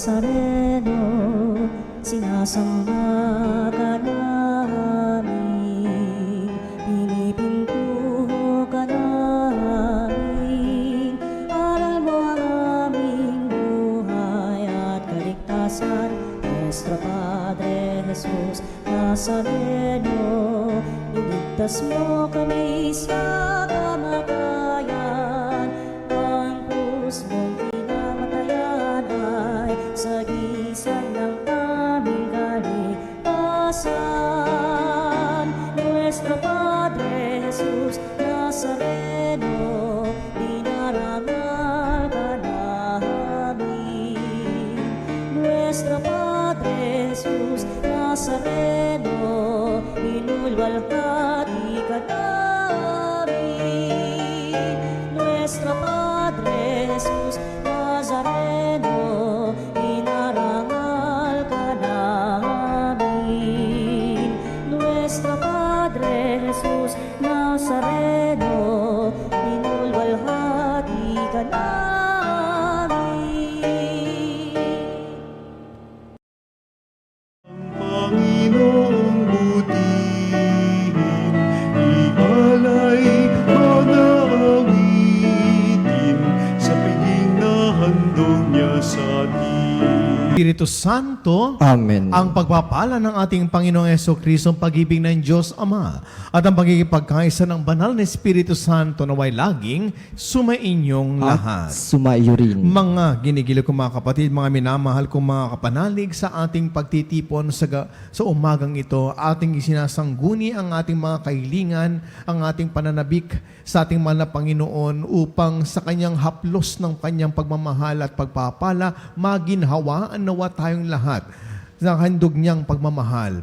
Nazareno, sinasamba ka namin, pinipinto ka namin, aral mo ang aming buhay at kaligtasan. Nuestro Padre Jesus Nazareno, iligtas mo kami sa kamatayan, ang krus mong pinamatayan ay sagisag ng aming kaligtasan. Nuestro Padre Jesus Nazareno, dinarangal ka namin. Nuestro Padre Jesus Nazareno, inulwalhati ka namin. Nuestro Padre Jesus Nazareno, inarangal ka namin. Nuestro Padre Jesus Nazareno, inulwalhati ka namin. Panginoong butihin, ialay mga awitin sa piling na handog niya sa atin. Espiritu Santo, Amen. ang pagpapala ng ating Panginoong Jesucristo, ang pag-ibig ng Diyos Ama, at ang pagkikipagkaisa ng banal na Espiritu Santo naway laging sumainyong lahat. Sumaiyo rin. Mga ginigiliw kong mga kapatid, mga minamahal kong mga kapanalig, sa ating pagtitipon sa umagang ito, ating isinasangguni ang ating mga kahilingan, ang ating pananabik sa ating mahal na Panginoon upang sa kanyang haplos ng kanyang pagmamahal at pagpapala, maginhawaan nawa tayong lahat sa handog niyang pagmamahal.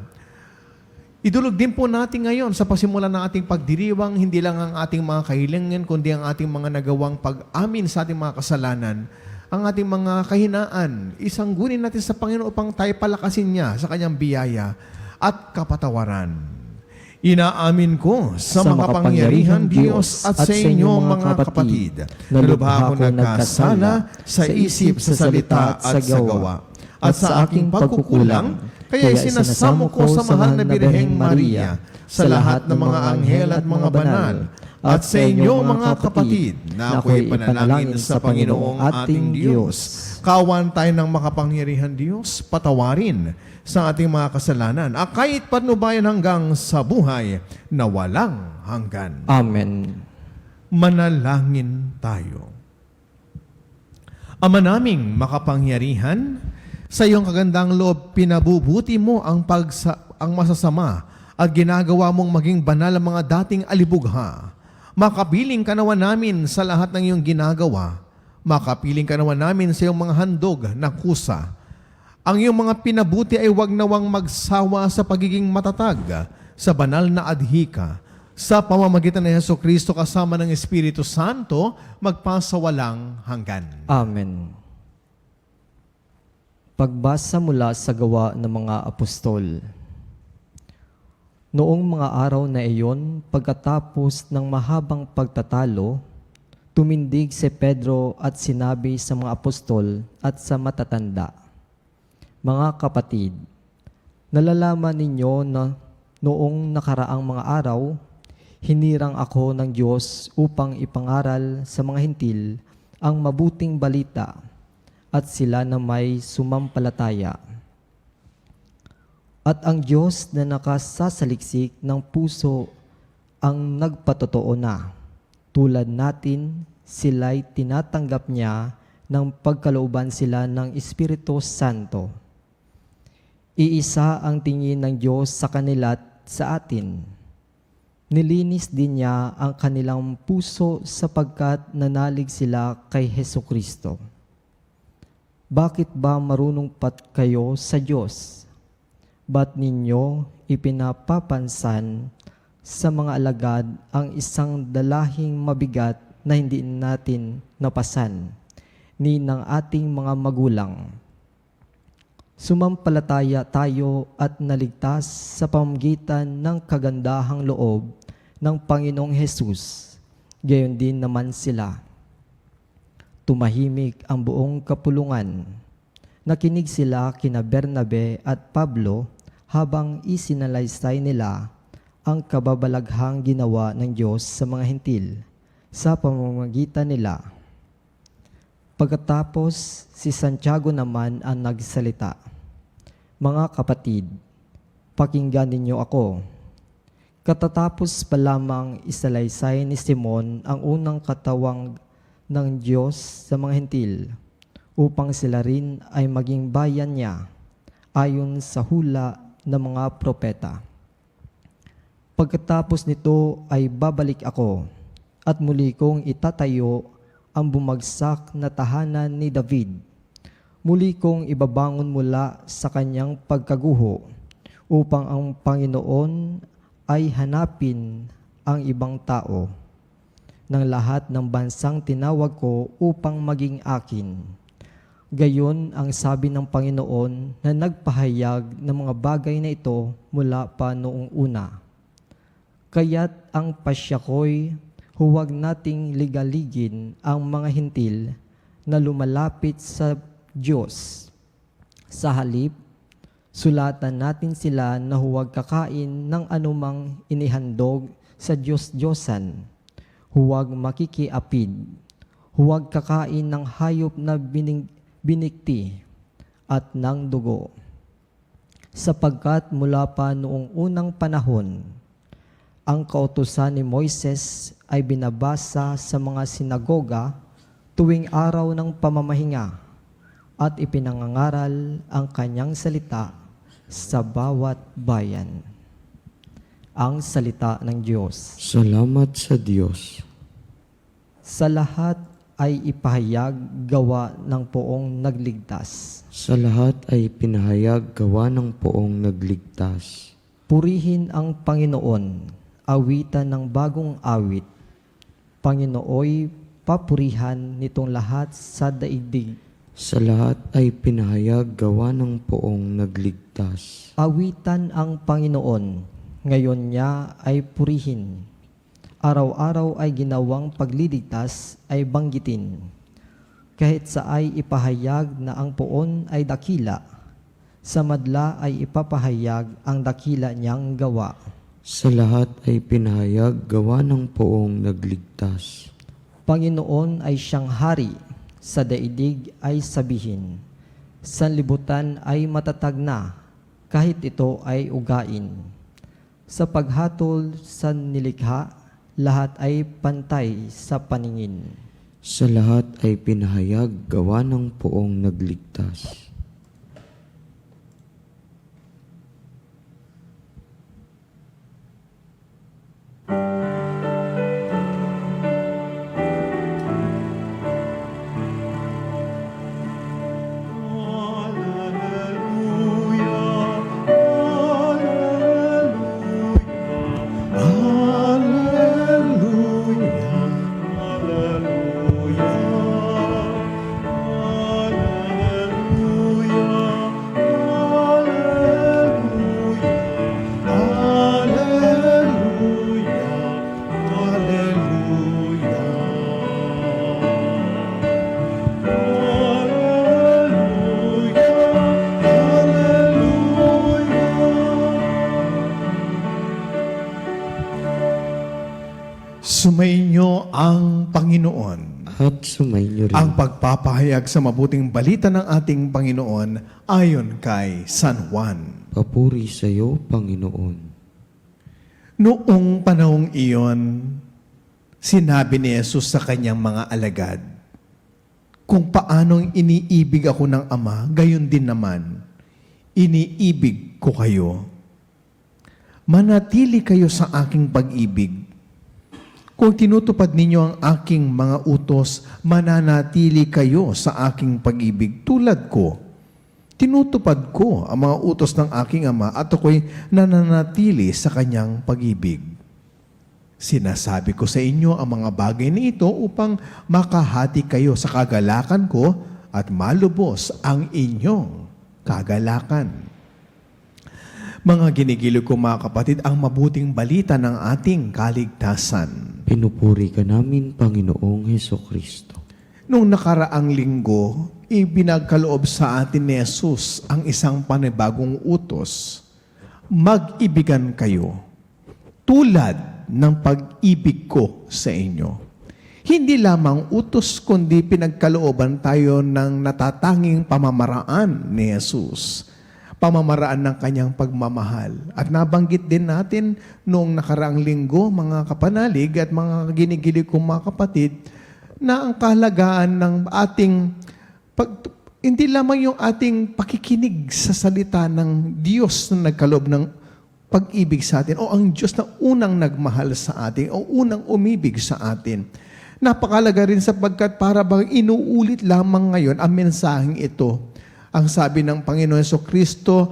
Idulog din po natin ngayon sa pasimula ng ating pagdiriwang, hindi lang ang ating mga kahilingan, kundi ang ating mga nagawang pag-amin sa ating mga kasalanan, ang ating mga kahinaan. Isanggunin natin sa Panginoon upang tayo palakasin niya sa kanyang biyaya at kapatawaran. Inaamin ko sa makapangyarihan Diyos at sa inyo mga kapatid, na lubha ako nagkasala sa isip, sa salita at sa gawa, at sa aking pagkukulang, kaya sinasamo ko sa mahal na Birheng Maria, sa lahat ng mga anghel at mga banal, at sa inyo mga kapatid, na ako'y panalangin sa Panginoong ating Diyos. Kawan tayo ng makapangyarihan Diyos, patawarin sa ating mga kasalanan, at kahit patnubayan hanggang sa buhay na walang hanggan. Amen. Manalangin tayo. Ama naming makapangyarihan, sa iyong kagandang loob, pinabubuti mo ang masasama at ginagawa mong maging banal ang mga dating alibugha. Makapiling ka nawa namin sa lahat ng iyong ginagawa. Makapiling ka nawa namin sa iyong mga handog na kusa. Ang iyong mga pinabuti ay wag nawang magsawa sa pagiging matatag sa banal na adhika. Sa pamamagitan ng Jesucristo kasama ng Espiritu Santo, magpasawalang hanggan. Amen. Pagbasa mula sa Gawa ng mga Apostol. Noong mga araw na iyon, pagkatapos ng mahabang pagtatalo, tumindig si Pedro at sinabi sa mga apostol at sa matatanda, "Mga kapatid, nalalaman ninyo na noong nakaraang mga araw, hinirang ako ng Diyos upang ipangaral sa mga hintil ang mabuting balita at sila na may sumampalataya. At ang Diyos na nakasasaliksik ng puso ang nagpatotoo na, tulad natin, sila'y tinatanggap niya ng pagkalooban sila ng Espiritu Santo. Iisa ang tingin ng Diyos sa kanila at sa atin. Nilinis din niya ang kanilang puso sapagkat nanalig sila kay Hesukristo. Bakit ba marunong pat kayo sa Diyos? Ba't ninyo ipinapapansan sa mga alagad ang isang dalahing mabigat na hindi natin napasan ni ng ating mga magulang? Sumampalataya tayo at naligtas sa pamamagitan ng kagandahang loob ng Panginoong Hesus. Gayon din naman sila. Tumahimik ang buong kapulungan. Nakinig sila kina Bernabe at Pablo habang isinalaysay nila ang kababalaghang ginawa ng Diyos sa mga hentil sa pamamagitan nila. Pagkatapos, si Santiago naman ang nagsalita. Mga kapatid, pakinggan ninyo ako. Katatapos pa lamang isalaysay ni Simon ang unang katawang ng Diyos sa mga hentil, upang sila rin ay maging bayan niya, ayon sa hula ng mga propeta. Pagkatapos nito ay babalik ako, at muli kong itatayo ang bumagsak na tahanan ni David. Muli kong ibabangon mula sa kanyang pagkaguho, upang ang Panginoon ay hanapin ang ibang tao ng lahat ng bansang tinawag ko upang maging akin. Gayon ang sabi ng Panginoon na nagpahayag ng mga bagay na ito mula pa noong una. Kaya't ang pasya ko'y huwag nating ligaligin ang mga hintil na lumalapit sa Diyos. Sa halip, sulatan natin sila na huwag kakain ng anumang inihandog sa Diyos-Diyosan, huwag makikiapid, huwag kakain ng hayop na binikti at ng dugo. Sapagkat mula pa noong unang panahon, ang kautusan ni Moises ay binabasa sa mga sinagoga tuwing araw ng pamamahinga at ipinangangaral ang kanyang salita sa bawat bayan. Ang salita ng Diyos. Salamat sa Diyos. Sa lahat ay ipahayag gawa ng poong nagligtas. Sa lahat ay pinahayag gawa ng poong nagligtas. Purihin ang Panginoon, awitan ng bagong awit. Panginooy papurihan nitong lahat sa daigdig. Sa lahat ay pinahayag gawa ng poong nagligtas. Awitan ang Panginoon, ngayon niya ay purihin. Araw-araw ay ginawang pagliligtas ay banggitin. Kahit sa ay ipahayag na ang poon ay dakila, sa madla ay ipapahayag ang dakila niyang gawa. Sa lahat ay pinahayag gawa ng poong nagligtas. Panginoon ay siyang hari, sa daigdig ay sabihin. Sanlibutan ay matatag na, kahit ito ay ugain. Sa paghatol sa nilikha, lahat ay pantay sa paningin. Sa lahat ay pinahayag gawa ng poong nagligtas. Sumainyo ang Panginoon. At sumainyo rin. Ang pagpapahayag sa mabuting balita ng ating Panginoon ayon kay San Juan. Papuri sa iyo, Panginoon. Noong panahong iyon, sinabi ni Jesus sa kanyang mga alagad, kung paanong iniibig ako ng Ama, gayon din naman, iniibig ko kayo. Manatili kayo sa aking pag-ibig. Kung tinutupad ninyo ang aking mga utos, mananatili kayo sa aking pag-ibig tulad ko. Tinutupad ko ang mga utos ng aking Ama at ako'y nananatili sa kanyang pag-ibig. Sinasabi ko sa inyo ang mga bagay na ito upang makahati kayo sa kagalakan ko at malubos ang inyong kagalakan. Mga ginigiliw ko mga kapatid, ang mabuting balita ng ating kaligtasan. Pinupuri ka namin, Panginoong Hesukristo. Noong nakaraang linggo, ibinagkaloob sa atin ni Jesus ang isang panibagong utos. Mag-ibigan kayo tulad ng pag-ibig ko sa inyo. Hindi lamang utos, kundi pinagkalooban tayo ng natatanging pamamaraan ni Jesus. Pamamaraan ng kanyang pagmamahal. At nabanggit din natin noong nakaraang linggo, mga kapanalig at mga ginigilig kong mga kapatid, na ang kahalagaan ng ating hindi lamang yung ating pakikinig sa salita ng Diyos na nagkaloob ng pag-ibig sa atin o ang Diyos na unang nagmahal sa atin o unang umibig sa atin. Napakalaga rin sapagkat para bang inuulit lamang ngayon ang mensaheng ito. Ang sabi ng Panginoon Jesucristo,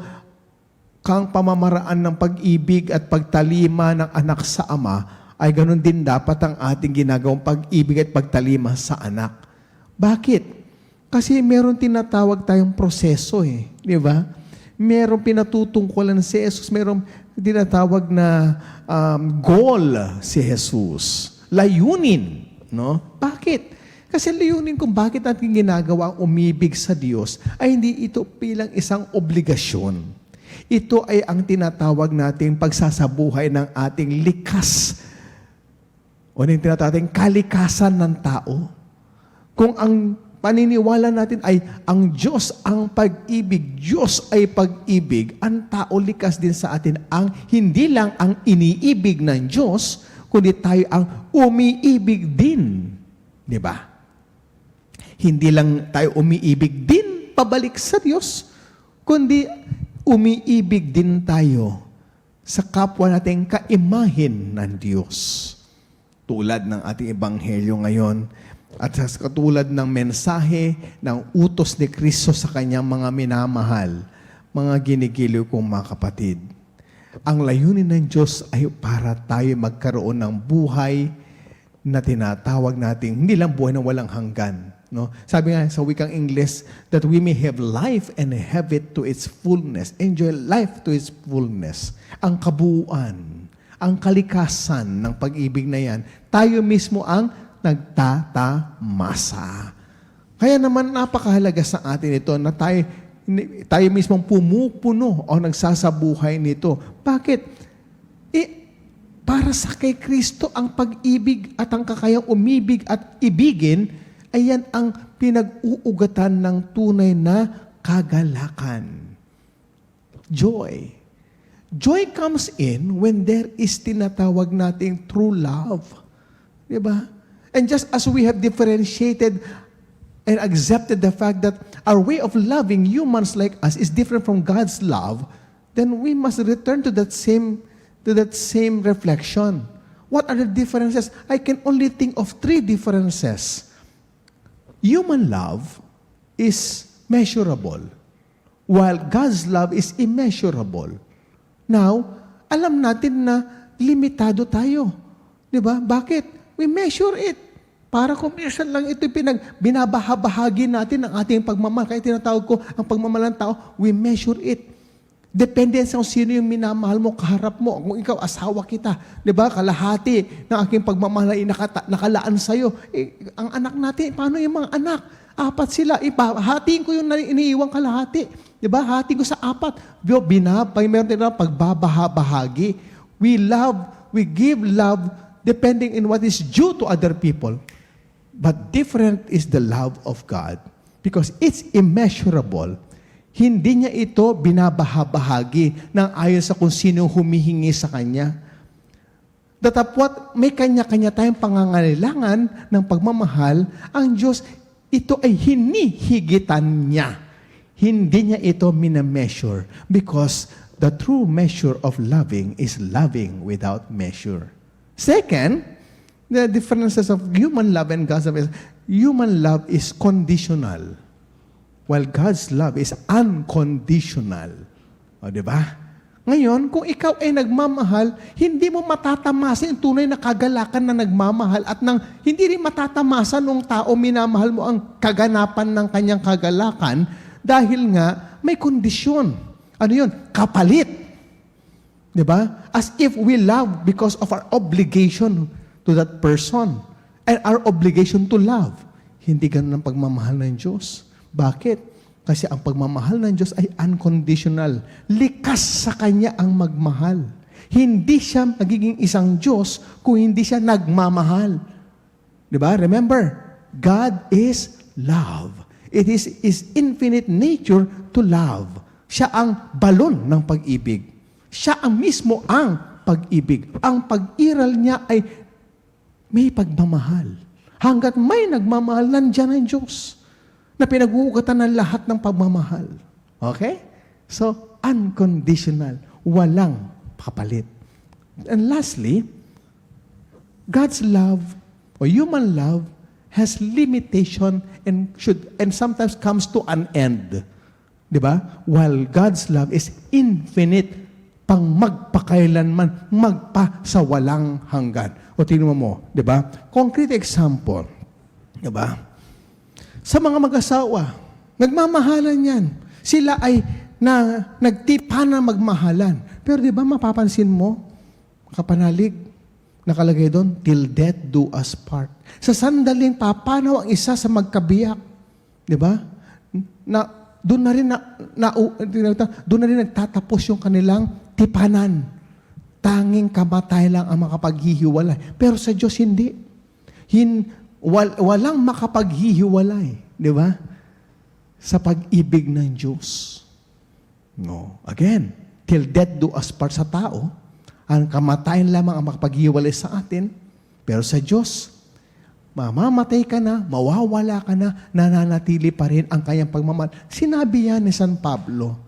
kang pamamaraan ng pag-ibig at pagtalima ng anak sa ama, ay ganun din dapat ang ating ginagawang pag-ibig at pagtalima sa anak. Bakit? Kasi meron tinatawag tayong proseso di ba? Meron pinatutungkulan si Jesus, meron tinatawag na goal si Jesus. Layunin, no? Bakit? Kasi layunin kung bakit natin ginagawa ang umibig sa Diyos ay hindi ito bilang isang obligasyon. Ito ay ang tinatawag nating pagsasabuhay ng ating likas o yung tinatawag nating kalikasan ng tao. Kung ang paniniwala natin ay ang Diyos ang pag-ibig, Diyos ay pag-ibig, ang tao likas din sa atin ang hindi lang ang iniibig ng Diyos, kundi tayo ang umiibig din. Di ba? Hindi lang tayo umiibig din pabalik sa Diyos, kundi umiibig din tayo sa kapwa nating kaimahin ng Diyos. Tulad ng ating ebanghelyo ngayon, at sa katulad ng mensahe ng utos ni Kristo sa kanyang mga minamahal, mga ginigiliw kong mga kapatid. Ang layunin ng Diyos ay para tayo magkaroon ng buhay na tinatawag natin, hindi lang buhay na walang hanggan. No? Sabi nga sa wikang Ingles, that we may have life and have it to its fullness. Enjoy life to its fullness. Ang kabuuan, ang kalikasan ng pag-ibig na yan, tayo mismo ang nagtatamasa. Kaya naman napakahalaga sa atin ito na tayo mismong pumupuno o nagsasabuhay nito. Bakit? Para sa kay Kristo ang pag-ibig at ang kakayang umibig at ibigin ay yan ang pinag-uugatan ng tunay na kagalakan. Joy. Joy comes in when there is tinatawag nating true love. Diba? And just as we have differentiated and accepted the fact that our way of loving humans like us is different from God's love, then we must return to that same reflection. What are the differences? I can only think of 3 differences. Human love is measurable, while God's love is immeasurable. Now, alam natin na limitado tayo. Diba? Bakit? We measure it. Para kung minsan lang ito binabahabahagi natin ang ating pagmamahal. Kaya tinatawag ko ang pagmamahal ng tao, we measure it. Depende sa kung sino yung minamahal mo, kaharap mo. Kung ikaw, asawa kita, di ba? Kalahati ng aking pagmamahal ay nakalaan sa'yo. Ang anak natin, paano yung mga anak? 4 sila. Hatiin ko yung iniiwang kalahati. Di ba? Hatiin ko sa 4. Meron din na pagbabahabahagi. We give love depending in what is due to other people. But different is the love of God because it's immeasurable. Hindi niya ito binabahabahagi ng ayon sa kung sino humihingi sa Kanya. Datapwat may kanya-kanya tayong pangangailangan ng pagmamahal, ang Diyos, ito ay hinihigitan niya. Hindi niya ito minameasure because the true measure of loving is loving without measure. Second, the differences of human love and God's love is, human love is conditional, while God's love is unconditional. O, di ba? Ngayon, kung ikaw ay nagmamahal, hindi mo matatamasa yung tunay na kagalakan na nagmamahal at hindi rin matatamasa nung tao minamahal mo ang kaganapan ng kanyang kagalakan dahil nga may kondisyon. Ano yun? Kapalit. Diba? As if we love because of our obligation to that person and our obligation to love. Hindi ganun ang pagmamahal ng Diyos. Bakit? Kasi ang pagmamahal ng Diyos ay unconditional. Likas sa Kanya ang magmahal. Hindi siya magiging isang Diyos kung hindi siya nagmamahal. Diba? Remember, God is love. It is His infinite nature to love. Siya ang balon ng pag-ibig. Siya ang mismo ang pag-ibig. Ang pag-iral niya ay may pagmamahal. Hanggat may nagmamahal, nandiyan ang Diyos na pinag-uugatan ng lahat ng pagmamahal. Okay? So, unconditional. Walang kapalit. And lastly, God's love or human love has limitation and sometimes comes to an end. 'Di ba? While God's love is infinite, pang magpakailanman, magpasawalang hanggan. O tingnan mo, 'di ba? Concrete example, 'di ba? Sa mga mag-asawa, nagmamahalan 'yan. Sila ay nagtipa na magmahalan. Pero 'di ba mapapansin mo, kapanalig, nakalagay doon, till death do us part. Sa sandaling papanaw ang isa sa magkabiyak. Di ba? Doon na rin nagtatapos yung kanilang tipanan. Tanging kamatay lang ang makapaghihiwalay. Pero sa Diyos hindi. Walang makapaghihiwalay. Di ba? Sa pag-ibig ng Diyos. No. Again, till death do us part sa tao, ang kamatayan lamang ang makapaghiwalay sa atin, pero sa Diyos, mamamatay ka na, mawawala ka na, nananatili pa rin ang kanyang pagmamahal. Sinabi yan ni San Pablo.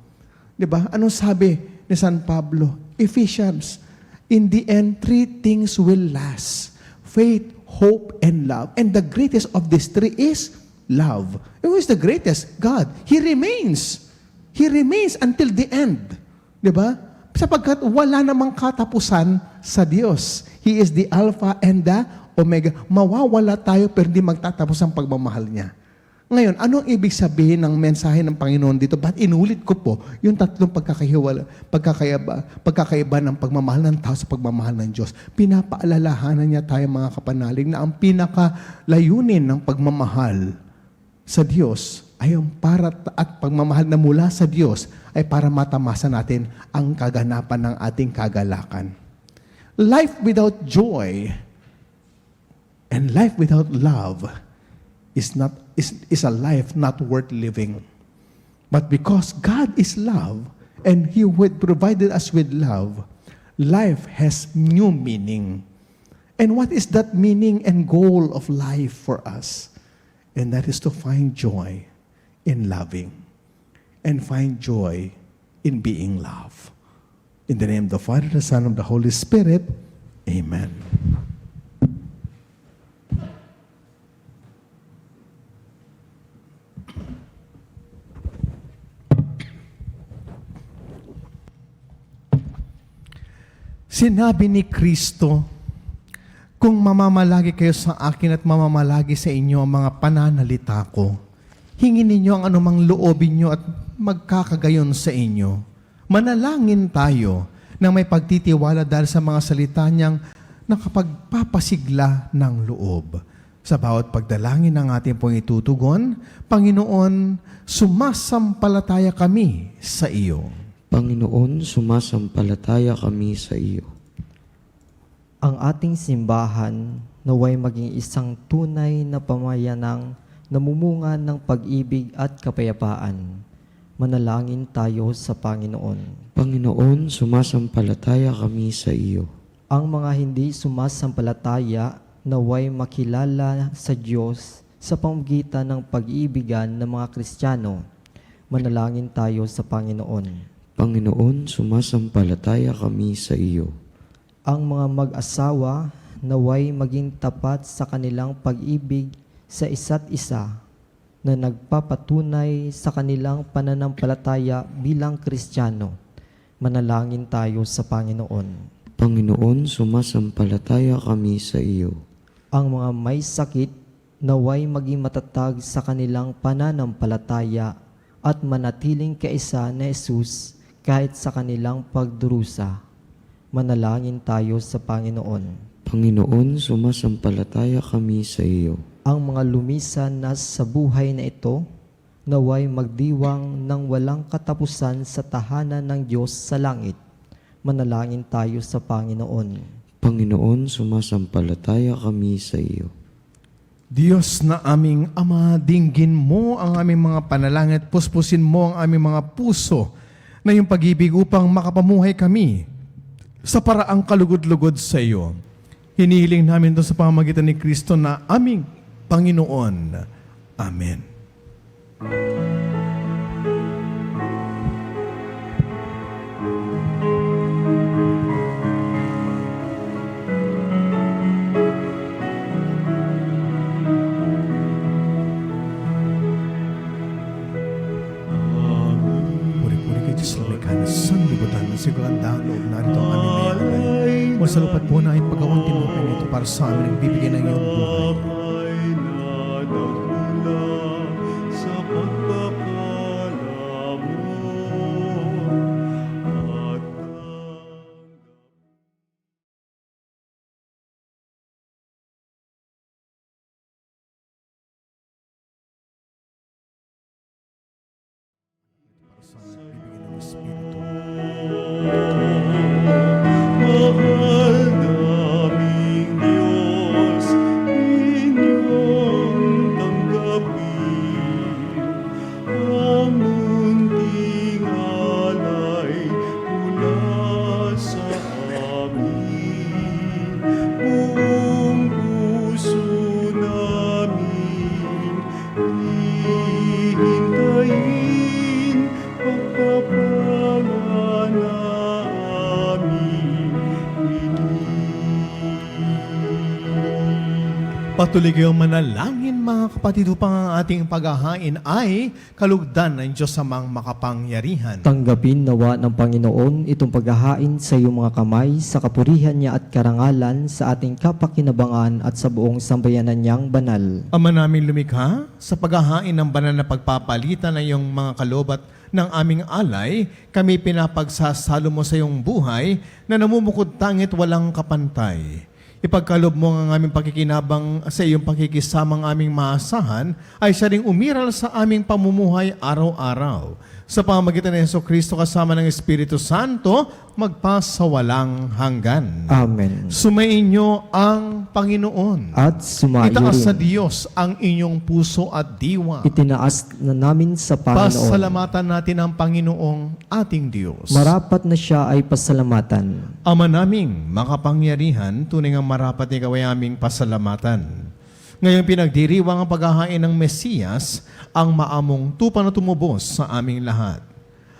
Diba? Anong sabi ni San Pablo? Ephesians, in the end, 3 things will last. Faith, hope, and love. And the greatest of these 3 is love. Who is the greatest? God. He remains. He remains until the end. Diba? Sapagkat wala namang katapusan sa Diyos. He is the Alpha and the Omega. Mawawala tayo pero hindi magtatapos ang pagmamahal niya. Ngayon, anong ibig sabihin ng mensahe ng Panginoon dito? Ba't inulit ko po yung tatlong pagkakaiba ng pagmamahal ng tao sa pagmamahal ng Diyos? Pinapaalalahanan niya tayo mga kapanalig na ang pinakalayunin ng pagmamahal sa Diyos ay ang at pagmamahal na mula sa Diyos ay para matamasa natin ang kaganapan ng ating kagalakan. Life without joy and life without love is a life not worth living. But because God is love and He provided us with love, life has new meaning. And what is that meaning and goal of life for us? And that is to find joy in loving and find joy in being loved. In the name of the Father, the Son, and the Holy Spirit, Amen. Sinabi ni Kristo, kung mamamalagi kayo sa akin at mamamalagi sa inyo ang mga pananalita ko, hingin ninyo ang anumang loobin nyo at magkakagayon sa inyo. Manalangin tayo na may pagtitiwala dahil sa mga salita niyang nakapagpapasigla ng loob. Sa bawat pagdalangin ng ating pong itutugon, Panginoon, sumasampalataya kami sa iyo. Panginoon, sumasampalataya kami sa iyo. Ang ating simbahan naway maging isang tunay na pamayanang namumunga ng pag-ibig at kapayapaan. Manalangin tayo sa Panginoon. Panginoon, sumasampalataya kami sa iyo. Ang mga hindi sumasampalataya naway makilala sa Diyos sa pamamagitan ng pag-iibigan ng mga Kristiyano. Manalangin tayo sa Panginoon. Panginoon, sumasampalataya kami sa iyo. Ang mga mag-asawa naway maging tapat sa kanilang pag-ibig sa isa't isa na nagpapatunay sa kanilang pananampalataya bilang Kristiyano. Manalangin tayo sa Panginoon. Panginoon, sumasampalataya kami sa iyo. Ang mga may sakit naway maging matatag sa kanilang pananampalataya at manatiling kaisa na Jesus kahit sa kanilang pagdurusa. Manalangin tayo sa Panginoon. Panginoon, sumasampalataya kami sa iyo. Ang mga lumisan na sa buhay na ito, naway magdiwang ng walang katapusan sa tahanan ng Diyos sa langit. Manalangin tayo sa Panginoon. Panginoon, sumasampalataya kami sa iyo. Diyos na aming Ama, dinggin mo ang aming mga panalangin at puspusin mo ang aming mga puso na yung pag-ibig upang makapamuhay kami sa paraang kalugod-lugod sa iyo. Hinihiling namin ito sa pamamagitan ni Kristo na aming Panginoon. Amen. Puri-puri kay Diyos na may kanas sa libutan ng sigurandang loob narito ang aming mayagabay. Masalupat po na ang pagawang tinupin nito para sa amin ang bibigyan ng iyong buhay. Ay nadagula sa pagpapala mo at Para sa amin ang bibigyan ng Espiritu. mahal naming Diyos, inyong tanggapin ang munting alay mula sa amin. Buong puso namin hihintayin pagpapala na aming Patuloy kayong manalangin mga kapatid upang ang ating paghahain ay kalugdan ng Diyos amang makapangyarihan. Tanggapin nawa ng Panginoon itong paghahain sa iyong mga kamay sa kapurihan niya at karangalan sa ating kapakinabangan at sa buong sambayanan niyang banal. Ama namin lumikha, sa paghahain ng banal na pagpapalitan ng iyong mga kalobat ng aming alay, kami pinapagsasalo mo sa iyong buhay na namumukod tangit walang kapantay. Ipagkalob mo ang aming pakikinabang sa iyong pakikisamang aming maasahan ay siya ring umiral sa aming pamumuhay araw-araw. Sa pamamagitan ng Jesucristo kasama ng Espiritu Santo, magpasawalang hanggan. Amen. Sumainyo ang Panginoon. At sumayo Itaas sa rin. Diyos ang inyong puso at diwa. Itinaas na namin sa Panginoon. Pasalamatan natin ang Panginoong ating Diyos. Marapat na siya ay pasalamatan. Ama naming makapangyarihan, tunay nga marapat ikaw ay aming pasalamatan. Ngayong pinagdiriwang ang paghahain ng Mesiyas, ang maamong tupa na tumubos sa aming lahat.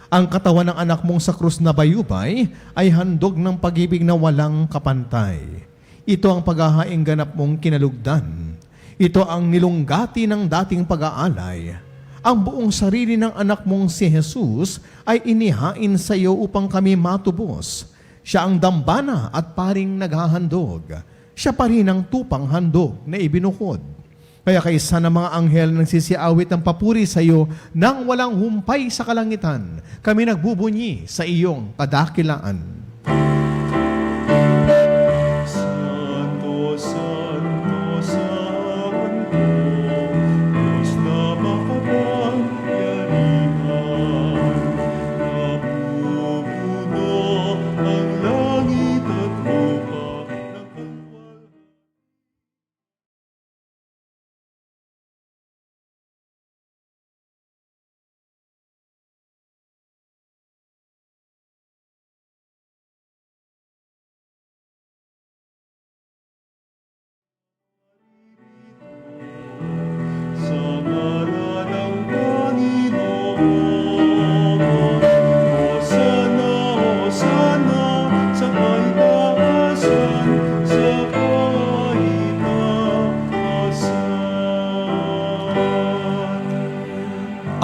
Ang katawan ng anak mong sa krus na bayubay ay handog ng pag-ibig na walang kapantay. Ito ang paghahaing ganap mong kinalugdan. Ito ang nilunggati ng dating pag-aalay. Ang buong sarili ng anak mong si Jesus ay inihain sa iyo upang kami matubos. Siya ang dambana at paring naghahandog. Siya pa rin ang tupang handog na ibinukod. Kaya kaysa ng mga anghel nang sisiawit ng papuri sa iyo nang walang humpay sa kalangitan, kami nagbubunyi sa iyong kadakilaan. Santo, Santo, Santo, Diyos na makapangyarihan, napupuno ang langit at lupa ng kalwal. Sa ngalan ng Panginoon, Hosana, Hosana, sa kaitaasan, sa kaitaasan.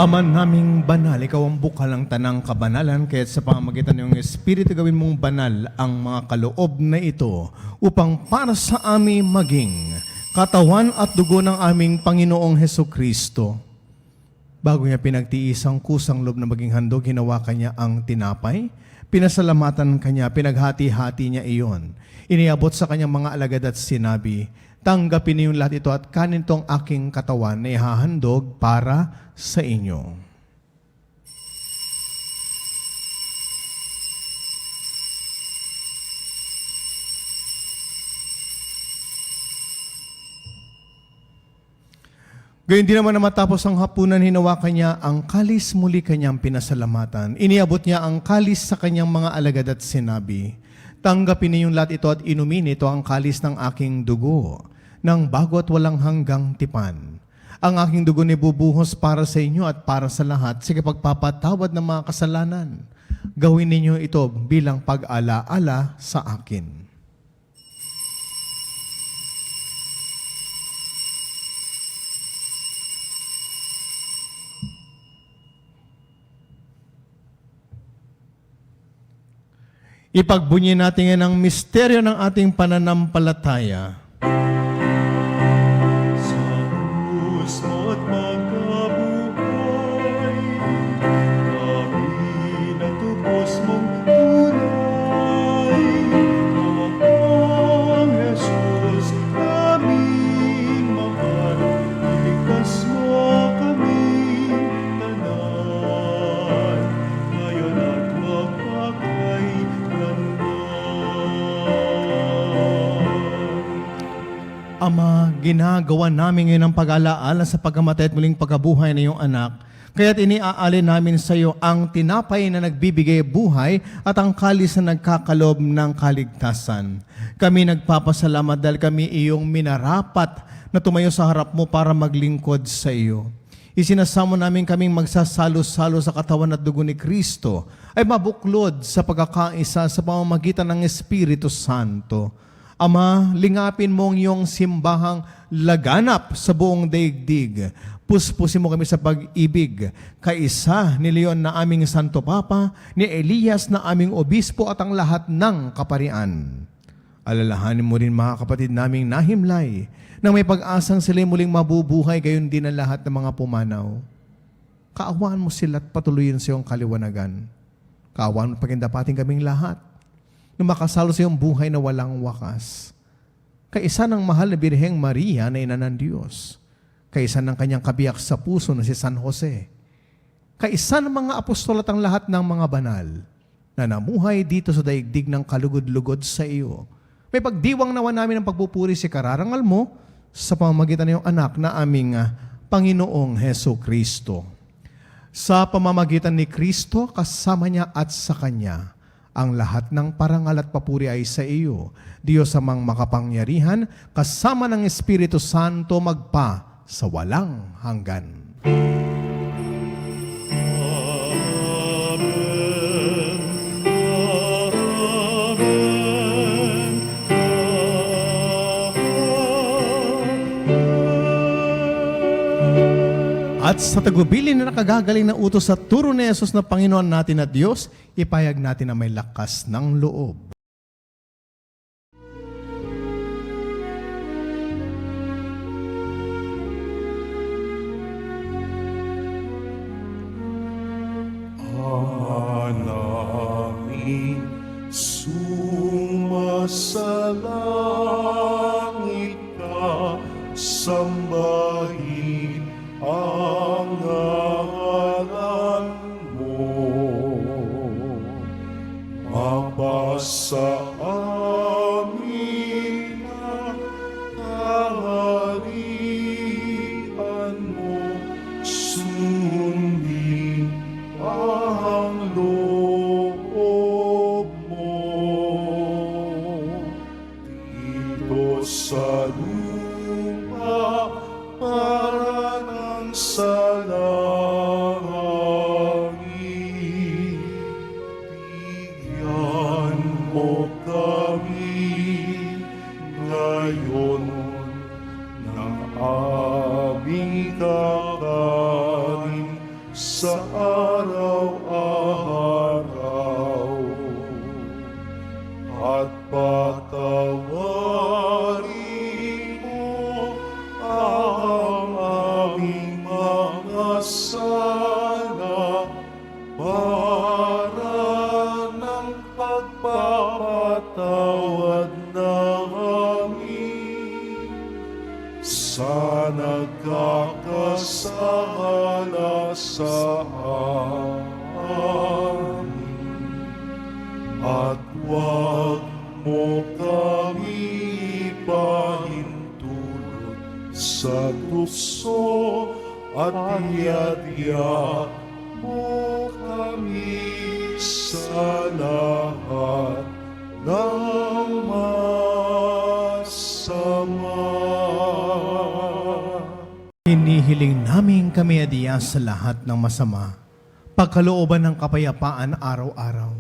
Ama naming banal, ikaw ang bukal ng tanang kabanalan, kaya't sa pamamagitan ng iyong Espiritu gawin mong banal ang mga kaloob na ito upang para sa amin maging katawan at dugo ng aming Panginoong Hesukristo. Bago niya pinagtiis ang kusang loob na maging handog, hinawakan niya ang tinapay, pinasalamatan kanya, pinaghati-hati niya iyon. Iniabot sa kanyang mga alagad at sinabi, Tanggapin niyo lahat ito at kanin tong aking katawan na ihahandog para sa inyo. Gayun din naman na matapos ang hapunan, hinawakan niya ang kalis, muli kanyang pinasalamatan. Iniabot niya ang kalis sa kanyang mga alagad at sinabi, tanggapin niyong lahat ito at inumin ito ang kalis ng aking dugo, ng bago at walang hanggang tipan. Ang aking dugo ni bubuhos para sa inyo at para sa lahat sa pagpapatawad ng mga kasalanan. Gawin ninyo ito bilang pag-ala-ala sa akin. Ipagbunyi natin yan ang misteryo ng ating pananampalataya. Sa krus mo't magkabuhay, kami natupos mong tunay. Ang Jesus aming mahal, iligtas mo kami tanan, ngayon at magpakailanman. Ama, ginagawa namin ngayon ang pag-alaala sa pagkamatay at muling pagkabuhay ng iyong anak. Kaya't iniaalin namin sa iyo ang tinapay na nagbibigay buhay at ang kalis na nagkakalob ng kaligtasan. Kami nagpapasalamat dahil kami iyong minarapat na tumayo sa harap mo para maglingkod sa iyo. Isinasamo namin kaming magsasalo-salo sa katawan at dugo ni Kristo ay mabuklod sa pagkakaisa sa pamamagitan ng Espiritu Santo. Ama, lingapin mo ang iyong simbahang laganap sa buong daigdig. Puspusin mo kami sa pag-ibig. Kaisa ni Leon na aming Santo Papa, ni Elias na aming Obispo at ang lahat ng kaparian. Alalahanin mo rin mga kapatid naming nahimlay na may pag-asang sila muling mabubuhay, gayon din ang lahat ng mga pumanaw. Kaawaan mo sila at patuloyin sa iyong kaliwanagan. Kaawaan mo pagindapating kaming lahat na makasalo sa iyong buhay na walang wakas. Kaisa ng mahal na Birheng Maria na ina ng Diyos. Kaisa ng kanyang kabiyak sa puso na si San Jose. Kaisa ng mga apostol at ang lahat ng mga banal na namuhay dito sa daigdig ng kalugod-lugod sa iyo. May pagdiwang nawa namin ang pagpupuri si kararangal mo sa pamamagitan ng iyong anak na aming Panginoong Heso Kristo. Sa pamamagitan ni Kristo, kasama niya at sa Kanya, ang lahat ng parangal at papuri ay sa iyo, Diyos amang makapangyarihan, kasama ng Espiritu Santo magpa sa walang hanggan. At sa tagubilin na nakagagaling na utos sa turo ni Jesus na Panginoon natin at Diyos, ipayag natin na may lakas ng loob. Namin sumasalangit ka, sambahin ang ngalan mo. Mapasa amin ang kaharian mo, sundin ang loob mo. Dito sa lupa para ng sa langit, bigyan mo at huwag mo kami ipahintulot sa tukso at iadya mo kami sa lahat ng masama. Hinihiling namin kami adiya sa lahat ng masama, pagkalooban ng kapayapaan araw-araw.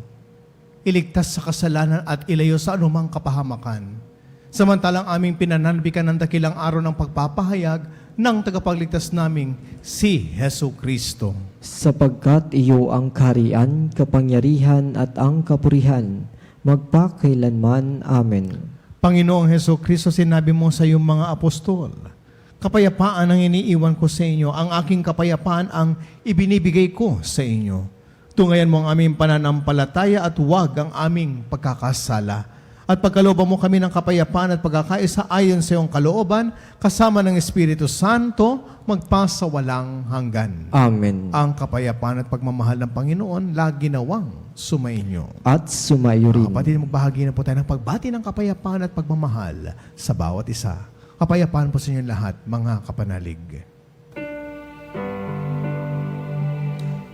Iligtas sa kasalanan at ilayo sa anumang kapahamakan. Samantalang aming pinananbikan ng dakilang araw ng pagpapahayag ng tagapagligtas naming si Hesu Kristo. Sapagkat iyo ang kaharian, kapangyarihan at ang kapurihan, magpakailanman. Amen. Panginoong Hesu Kristo, sinabi mo sa iyong mga apostol, kapayapaan ang iniiwan ko sa inyo, ang aking kapayapaan ang ibinibigay ko sa inyo. Tungayan mo ang aming pananampalataya at huwag ang aming pagkakasala. At pagkalooban mo kami ng kapayapaan at pagkakaisa ayon sa iyong kalooban, kasama ng Espiritu Santo, magpasawalang hanggan. Amen. Ang kapayapaan at pagmamahal ng Panginoon, lagi nawang sumainyo. At sumayo rin. Kapatid, magbahagi na po tayo ng pagbati ng kapayapaan at pagmamahal sa bawat isa. Kapayapaan po sa inyo lahat, mga kapanalig.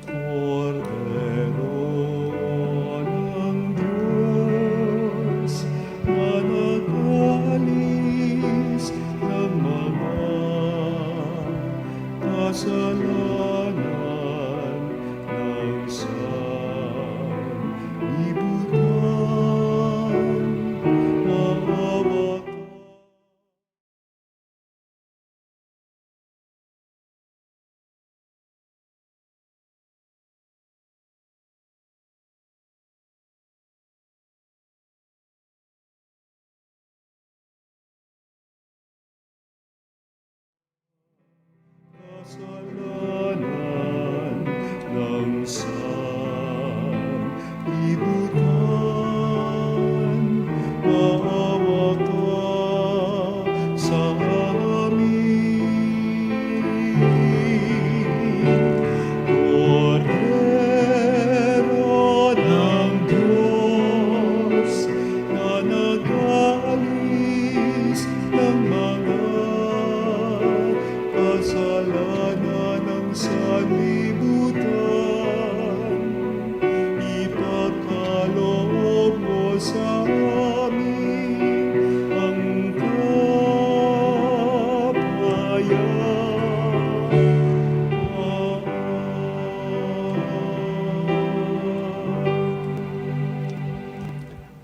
Cordero ng Diyos, na nag-alis ng mga kasalanan ng sanlibutan, maawa ka. Kasalanan ng sanlibutan, maawa ka sa amin. Cordero ng Diyos, na nag-alis ng mga kasalanan ng sanlibutan, ipagkaloob mo sa amin ang kapayapaan.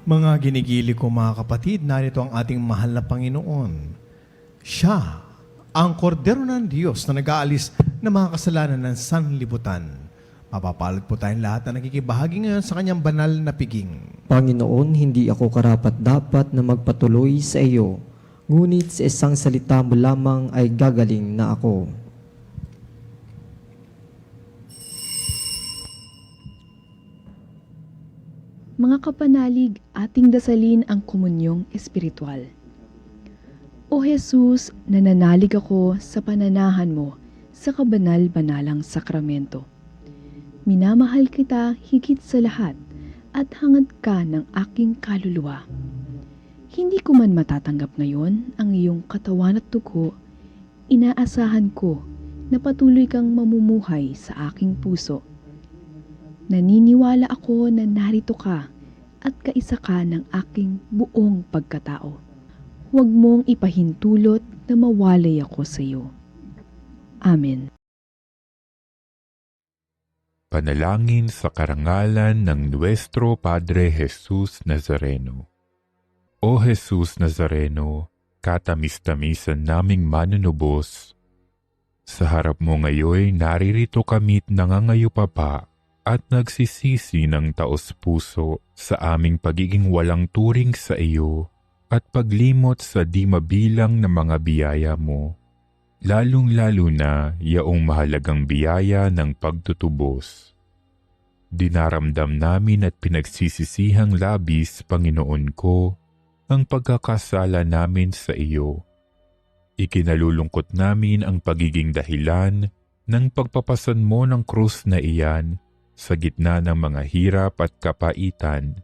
Mga ginigili ko mga kapatid, narito ang ating mahal na Panginoon. Siya ang kordero ng Diyos na nag-aalis ng mga kasalanan ng sanlibutan. Mapapalad po tayong lahat na nakikibahagi ngayon sa kanyang banal na piging. Panginoon, hindi ako karapat-dapat na magpatuloy sa iyo, ngunit sa isang salita mo lamang ay gagaling na ako. Mga kapanalig, ating dasalin ang komunyong espiritual. O Jesus, nananalig ako sa pananahan mo sa kabanal-banalang sakramento. Minamahal kita higit sa lahat at hangad ka ng aking kaluluwa. Hindi ko man matatanggap ngayon ang iyong katawan at dugo, inaasahan ko na patuloy kang mamumuhay sa aking puso. Naniniwala ako na narito ka at kaisa ka ng aking buong pagkatao. Huwag mong ipahintulot na mawalay ako sa iyo. Amen. Panalangin sa karangalan ng Nuestro Padre Jesus Nazareno. O Jesus Nazareno, katamis-tamisan naming manunubos, sa harap mo ngayon naririto kami't nangangayupapa at nagsisisi ng taos-puso sa aming pagiging walang turing sa iyo at paglimot sa di mabilang na mga biyaya mo, lalong-lalo na yaong mahalagang biyaya ng pagtutubos. Dinaramdam namin at pinagsisisihang labis, Panginoon ko, ang pagkakasala namin sa iyo. Ikinalulungkot namin ang pagiging dahilan ng pagpapasan mo ng krus na iyan sa gitna ng mga hirap at kapaitan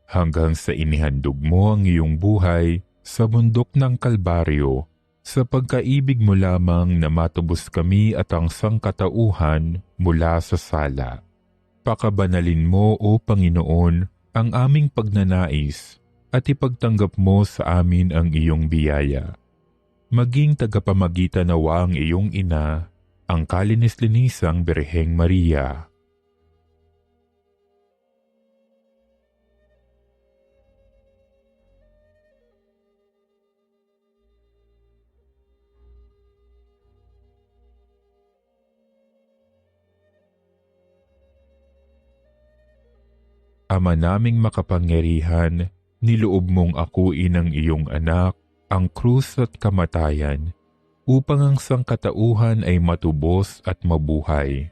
hanggang sa inihandog mo ang iyong buhay sa bundok ng Kalbaryo, sa pagkaibig mo lamang na matubos kami at ang sangkatauhan mula sa sala. Pakabanalin mo, O Panginoon, ang aming pagnanais at ipagtanggap mo sa amin ang iyong biyaya. Maging tagapamagitan nawa ang iyong ina, ang kalinis-linisang Birheng Maria. Ama naming makapangyarihan, niloob mong akuin ang iyong anak, ang krus at kamatayan, upang ang sangkatauhan ay matubos at mabuhay.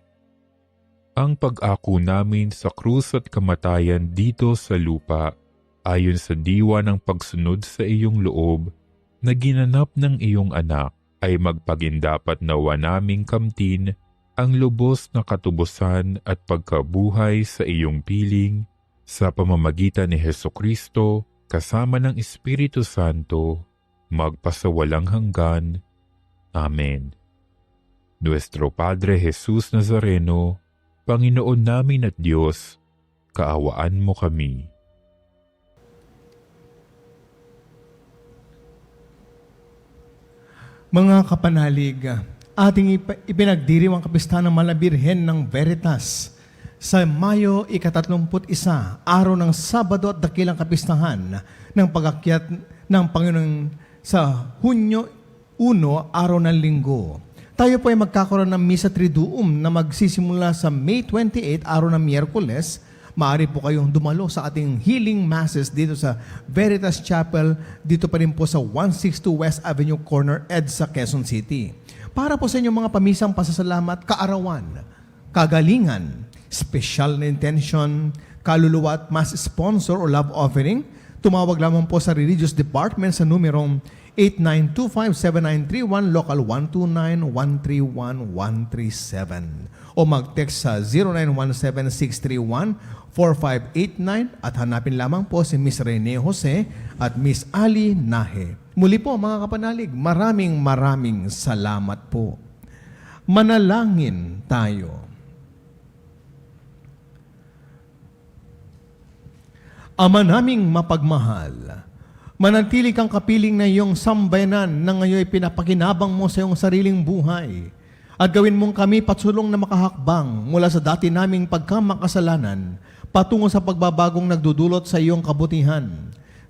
Ang pag-ako namin sa krus at kamatayan dito sa lupa, ayon sa diwa ng pagsunod sa iyong loob, na ginanap ng iyong anak, ay magpagindapat nawa naming kamtin ang lubos na katubusan at pagkabuhay sa iyong piling, sa pamamagitan ni Hesukristo, kasama ng Espiritu Santo, magpasawalang hanggan. Amen. Nuestro Padre Jesus Nazareno, Panginoon namin at Diyos, kaawaan mo kami. Mga kapanalig, ating ipinagdiriw ang kapistahan ng Malabirhen ng Veritas sa Mayo 31, araw ng Sabado at dakilang kapistahan ng pag-akyat ng Panginoon sa Hunyo 1, araw ng Linggo. Tayo po ay magkakaroon ng Misa Triduum na magsisimula sa May 28, araw ng Miyerkules. Maaari po kayong dumalo sa ating healing masses dito sa Veritas Chapel, dito pa rin po sa 162 West Avenue Corner, EDSA, Quezon City. Para po sa inyong mga pamisang pasasalamat, kaarawan, kagalingan, special na intention, kaluluwa at mass sponsor o love offering, tumawag lamang po sa Religious Department sa numerong 8925-7931, local 129-131-137 o mag-text sa 0917-631-4589 at hanapin lamang po si Miss Rene Jose at Miss Ali Nahe. Muli po mga kapanalig, maraming salamat po. Manalangin tayo. Ama naming mapagmahal, manatili kang kapiling na iyong sambayanan na ngayon ay pinapakinabang mo sa iyong sariling buhay at gawin mong kami patsulong na makahakbang mula sa dati naming pagkamakasalanan patungo sa pagbabagong nagdudulot sa iyong kabutihan.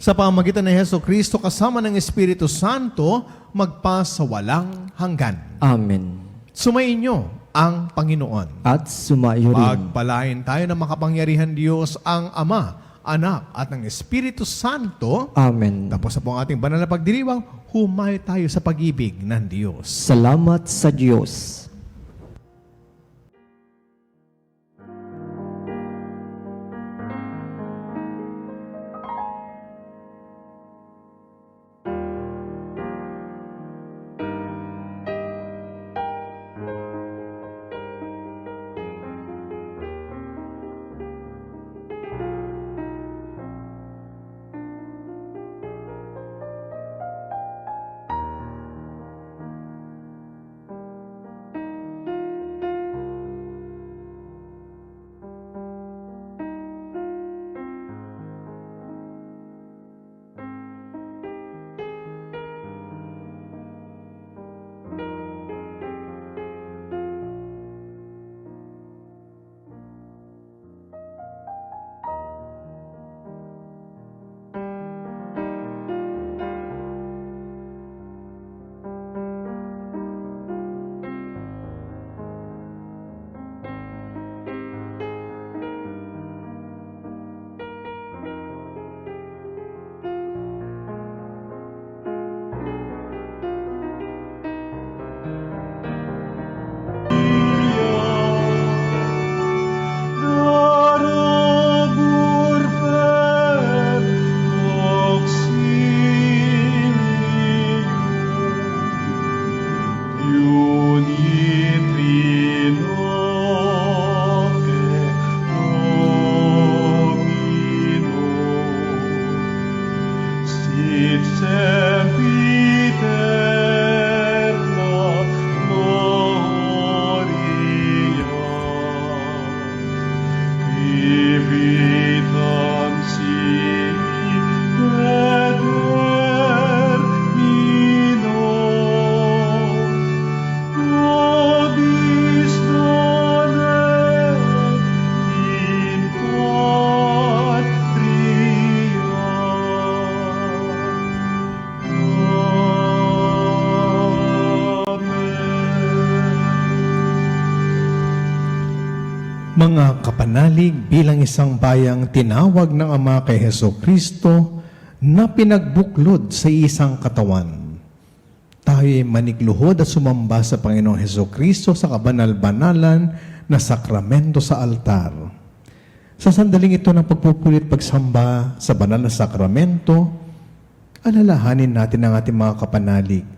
Sa pamamagitan ng Hesukristo kasama ng Espiritu Santo, magpasawalang hanggan. Amen. Sumainyo ang Panginoon. At sumayo rin. Pagpalain tayo ng makapangyarihan Diyos ang Ama, Anak at ng Espiritu Santo. Amen. Tapos na po ang ating banal na pagdiriwang, humayo tayo sa pag-ibig ng Diyos. Salamat sa Diyos. makapanalig bilang isang bayang tinawag ng Ama kay Heso Kristo na pinagbuklod sa isang katawan. Tayo'y manigluhod at sumamba sa Panginoong Heso Kristo sa kabanal-banalan na sakramento sa altar. Sa sandaling ito ng pagpupulit pagsamba sa banal na sakramento, alalahanin natin ang ating mga kapanalig.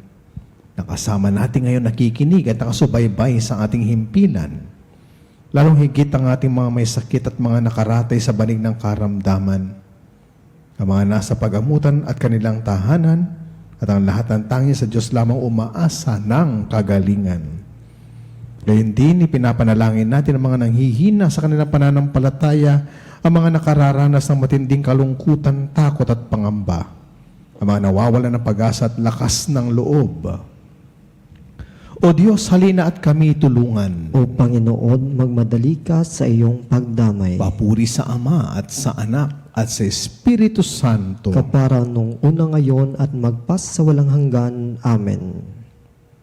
Nakasama natin ngayon nakikinig at nakasubaybay sa ating himpilan. Lalong higit ang ating mga may sakit at mga nakaratay sa banig ng karamdaman. Ang mga nasa pagamutan at kanilang tahanan at ang lahat ng tanging sa Diyos lamang umaasa ng kagalingan. Gayun din, ipinapanalangin natin ang mga nanghihina sa kanilang pananampalataya, ang mga nakararanas ng matinding kalungkutan, takot at pangamba, ang mga nawawalan ng pag-asa at lakas ng loob. O Diyos, halina at kami tulungan. O Panginoon, magmadali ka sa iyong pagdamay. Papuri sa Ama at sa Anak at sa Espiritu Santo. Kapara nung una ngayon at magpas sa walang hanggan. Amen.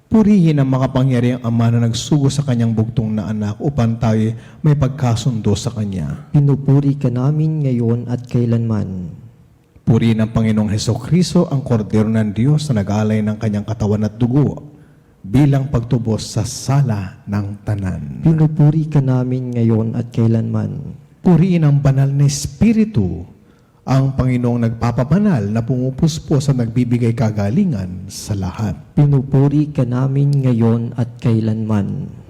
Purihin ang makapangyarihang Ama na nagsugo sa kanyang bugtong na anak upang tayo may pagkasundo sa kanya. Pinupuri ka namin ngayon at kailanman. Purihin ang Panginoong Hesukristo, ang kordero ng Diyos na nag-alay ng kanyang katawan at dugo bilang pagtubos sa sala ng tanan. Pinupuri ka namin ngayon at kailanman. Purihin ang banal na Espiritu, ang Panginoong nagpapabanal na pumupuspos at nagbibigay kagalingan sa lahat. Pinupuri ka namin ngayon at kailanman.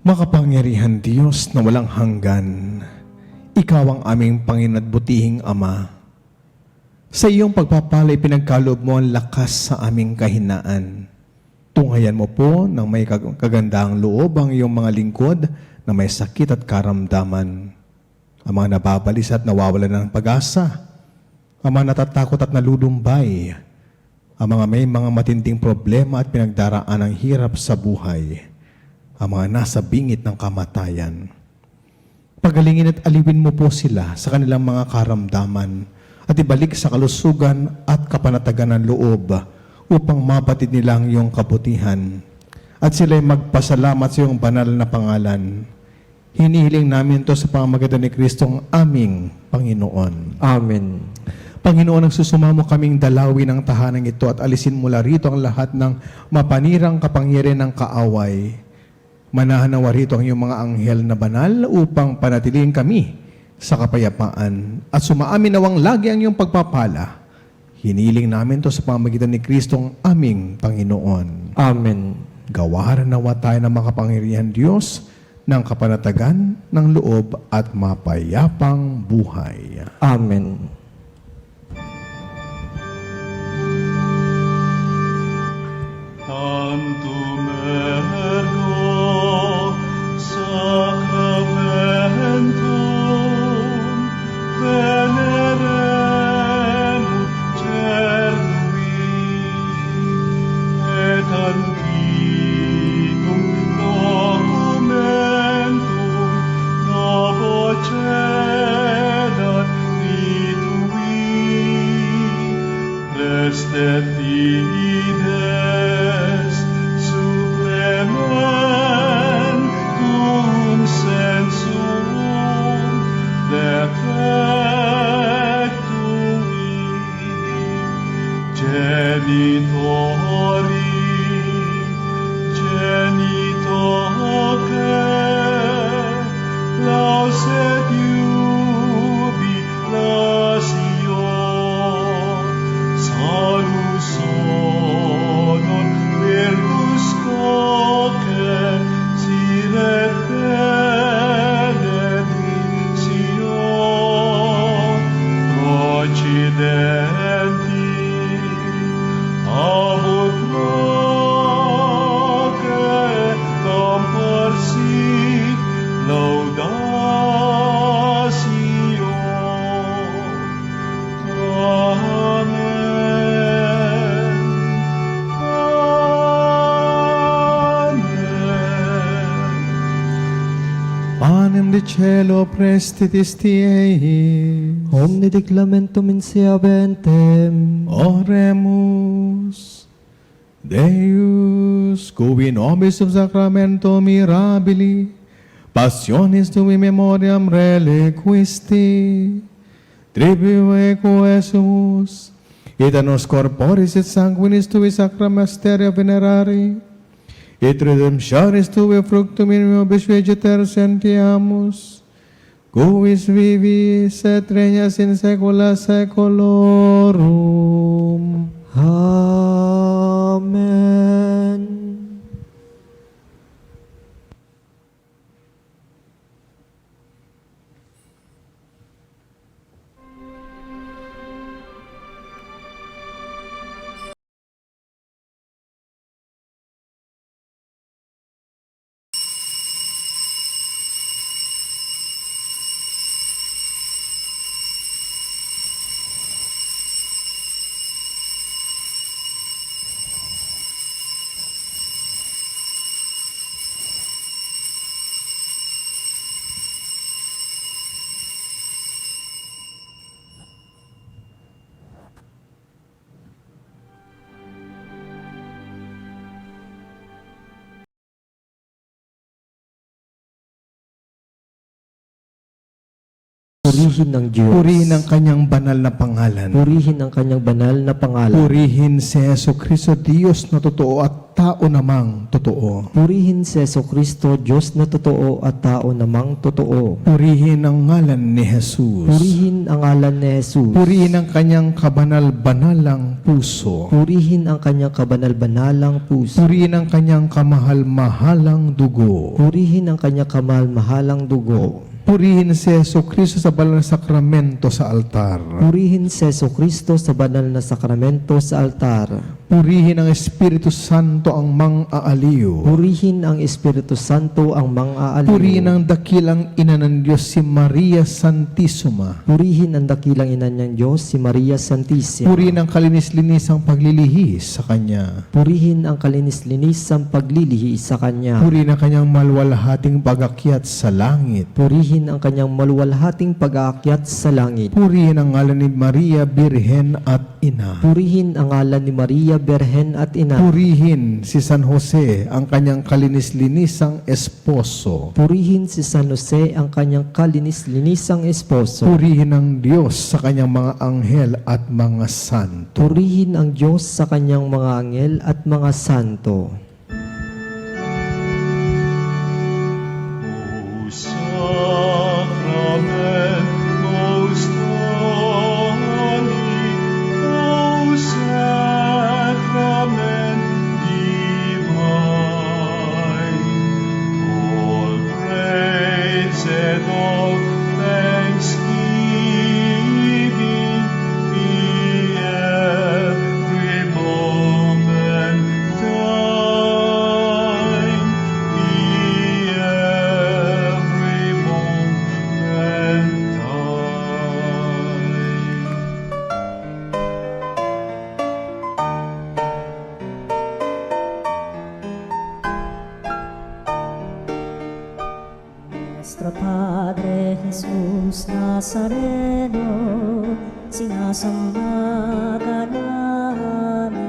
Makapangyarihan Diyos na walang hanggan, Ikaw ang aming Panginoon at butihing Ama. Sa iyong pagpapalay, pinagkaloob mo ang lakas sa aming kahinaan. Tunghayan mo po ng may kagandahang loob ang iyong mga lingkod na may sakit at karamdaman. Ang mga nababalis at nawawalan ng pag-asa. Ang mga natatakot at nalulumbay. Ang mga may mga matinding problema at pinagdaraan ng hirap sa buhay. Ang mga nasa bingit ng kamatayan. Pagalingin at aliwin mo po sila sa kanilang mga karamdaman at ibalik sa kalusugan at kapanatagan ng loob upang mapatid nila ang iyong kabutihan at sila'y magpasalamat sa iyong banal na pangalan. Hinihiling namin ito sa pamamagitan ni Kristong aming Panginoon. Amen. Panginoon, nagsusumamo kaming dalawin ang tahanan ito at alisin mula rito ang lahat ng mapanirang kapangyarihan ng kaaway. Manahan nawa rito ang iyong mga anghel na banal upang panatilihin kami sa kapayapaan at sumaamin nawang lagi ang iyong pagpapala. Hiniling namin ito sa pamamagitan ni Kristong aming Panginoon. Amen. Gawaran nawa tayo ng makapangyarihan Diyos ng kapanatagan ng loob at mapayapang buhay. Amen. Tantum ergo sacramentum veneremur cernui et antiquum documentum novo cedat vitum et benedictio procidenti abut noce comparsit laudatio. Amen. Amen. Panem de cielo prestitis tiei. Omne declamentum in sea ventem. Oremus. Deus, cui nobis sub sacramento mirabili, passionis tui memoriam reliquisti, tribue quesumus, et a nos corporis et sanguinis tui sacra mysteria venerari, et redemptionis tui fructum in nobis vegeter sentiamus, cuis vivis et regnas in saecula saeculorum. Amen. Purihin ng Diyos. Purihin ang kanyang banal na pangalan. Purihin ang kanyang banal na pangalan. Purihin si Jesucristo, Diyos na totoo at tao namang totoo. Purihin si Jesucristo, Diyos na totoo at tao namang totoo. Purihin ang ngalan ni Jesus. Purihin ang ngalan ni Jesus. Purihin ang kanyang kabanal-banalang puso. Purihin ang kanyang kabanal-banalang puso. Purihin ang kanyang kamahal-mahalang dugo. Purihin ang kanyang kamahal-mahalang dugo. Purihin si Jesucristo sa banal na sakramento sa altar. Purihin si Jesucristo sa banal na sakramento sa altar. Purihin ang Espiritu Santo ang mang-aaliw. Purihin ang Espiritu Santo ang mang-aaliw. Purihin ang dakilang ina ng Diyos si Maria Santissima. Purihin ang dakilang ina ng Diyos si Maria Santissima. Purihin ang kalinis-linisang paglilihis sa Kanya. Purihin ang kalinis-linisang paglilihi sa Kanya. Purihin ang kanyang malwalhating pag-akyat sa langit. Purihin ang kanyang maluwalhating pag-aakyat sa langit. Purihin ang ngalan ni Maria, Birhen at Ina. Purihin ang ngalan ni Maria, Birhen at Ina. Purihin si San Jose, ang kanyang kalinis-linisang esposo. Purihin si San Jose, ang kanyang kalinis-linisang esposo. Purihin ang Diyos sa kanyang mga anghel at mga santo. Purihin ang Diyos sa kanyang mga anghel at mga santo. Sacrament most holy, O sacrament divine, all praise and all thanksgiving be every moment thine, be every moment thine. Nuestro Padre Jesús Nazareno, sinasamba ka namin,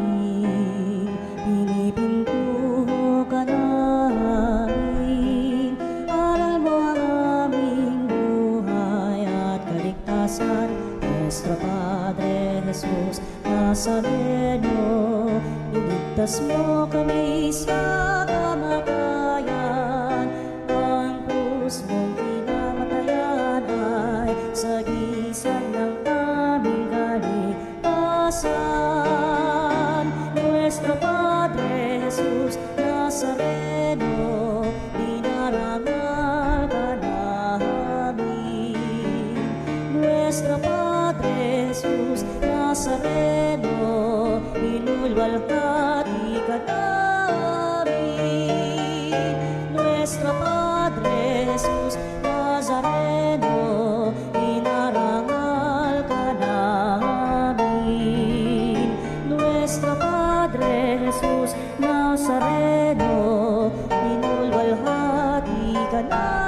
pinipintuho ka namin, aral mo ang aming buhay at kaligtasan. Nuestro Padre Jesús Nazareno, iligtas mo kami sa kamatayan, ang krus mong pinamatayan ay sagisag ng aming kaligtasan. Nuestro Padre Jesus Nazareno, dinara Nuestro Padre Jesus Nazareno, inarangal ka namin. Nuestro Padre Jesus Nazareno, inulwalhati ka namin.